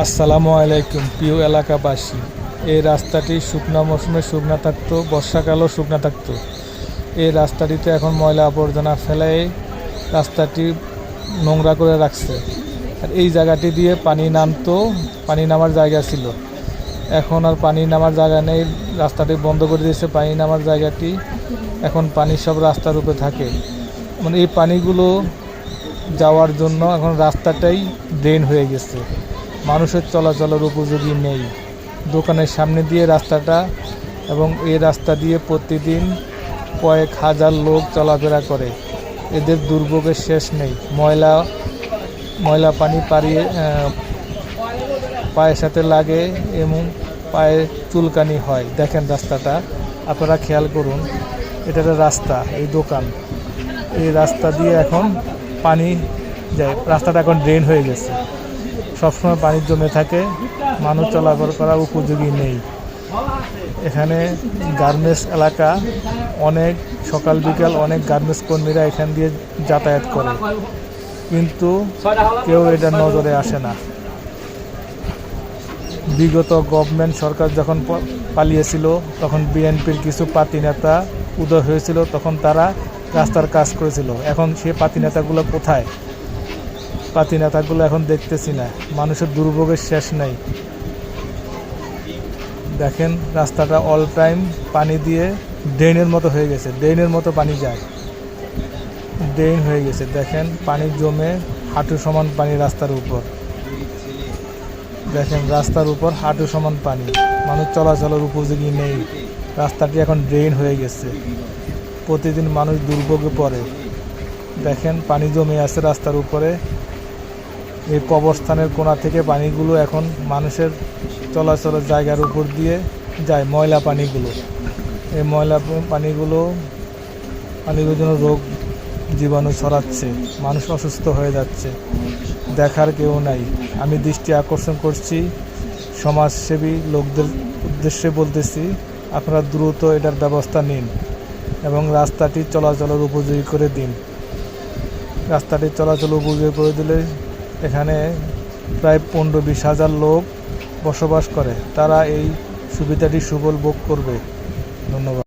আসসালামু আলাইকুম প্রিয় এলাকাবাসী। এই রাস্তাটি শুকনো মৌসুমে শুকনা থাকতো, বর্ষাকালও শুকনা থাকতো। এই রাস্তাটিতে এখন ময়লা আবর্জনা ফেলে রাস্তাটি নোংরা করে রাখছে। আর এই জায়গাটি দিয়ে পানি নামতো, পানি নামার জায়গা ছিল। এখন আর পানি নামার জায়গা নেই, রাস্তাটি বন্ধ করে দিয়েছে পানি নামার জায়গাটি। এখন পানি সব রাস্তার উপরে থাকে, মানে এই পানিগুলো যাওয়ার জন্য এখন রাস্তাটাই ড্রেন হয়ে গেছে, মানুষের চলাচলের উপযোগী নেই। দোকানের সামনে দিয়ে রাস্তাটা, এবং এই রাস্তা দিয়ে প্রতিদিন কয়েক হাজার লোক চলাফেরা করে। এদের দুর্ভোগের শেষ নেই। ময়লা পানি পায়ের সাথে লাগে এবং পায়ে চুলকানি হয়। দেখেন রাস্তাটা, আপনারা খেয়াল করুন। এটা একটা রাস্তা, এই দোকান, এই রাস্তা দিয়ে এখন পানি যায়। রাস্তাটা এখন ড্রেন হয়ে গেছে, সবসময় পানি জমে থাকে, মানুষ চলাচল করার উপযোগী নেই। এখানে গার্মেন্টস এলাকা, অনেক সকাল বিকাল অনেক গার্মেন্টস কর্মীরা এখান দিয়ে যাতায়াত করে, কিন্তু কেউ এটা নজরে আসে না। বিগত গভর্নমেন্ট সরকার যখন পালিয়েছিল, তখন বিএনপির কিছু পাতি নেতা উদয় হয়েছিল, তখন তারা রাস্তার কাজ করেছিল। এখন সে পাতি নেতাগুলো কোথায়? পাতি নেতাগুলো এখন দেখতেছি না। মানুষের দুর্ভোগের শেষ নেই। দেখেন রাস্তাটা অল টাইম পানি দিয়ে ড্রেনের মতো হয়ে গেছে, ড্রেনের মতো পানি যায়, ড্রেন হয়ে গেছে। দেখেন পানি জমে হাঁটু সমান পানি রাস্তার উপর। দেখেন রাস্তার উপর হাঁটু সমান পানি, মানুষ চলাচলের উপযোগী নেই। রাস্তাটি এখন ড্রেন হয়ে গেছে, প্রতিদিন মানুষ দুর্ভোগে পড়ে। দেখেন পানি জমে আছে রাস্তার উপরে। এই কবরস্থানের কোণা থেকে পানিগুলো এখন মানুষের চলাচলের জায়গার উপর দিয়ে যায়, ময়লা পানিগুলো। এই ময়লা পানিগুলো জন্য রোগ জীবাণু ছড়াচ্ছে, মানুষ অসুস্থ হয়ে যাচ্ছে। দেখার কেউ নাই। আমি দৃষ্টি আকর্ষণ করছি, সমাজসেবী লোকদের উদ্দেশ্যে বলতেছি, আপনারা দ্রুত এটার ব্যবস্থা নিন এবং রাস্তাটি চলাচলের উপযোগী করে দিন। রাস্তাটি চলাচল উপযোগী করে দিলে এখানে প্রায় 15-20 হাজার লোক বসবাস করে, তারা এই সুবিধাটি সুফল ভোগ করবে। ধন্যবাদ।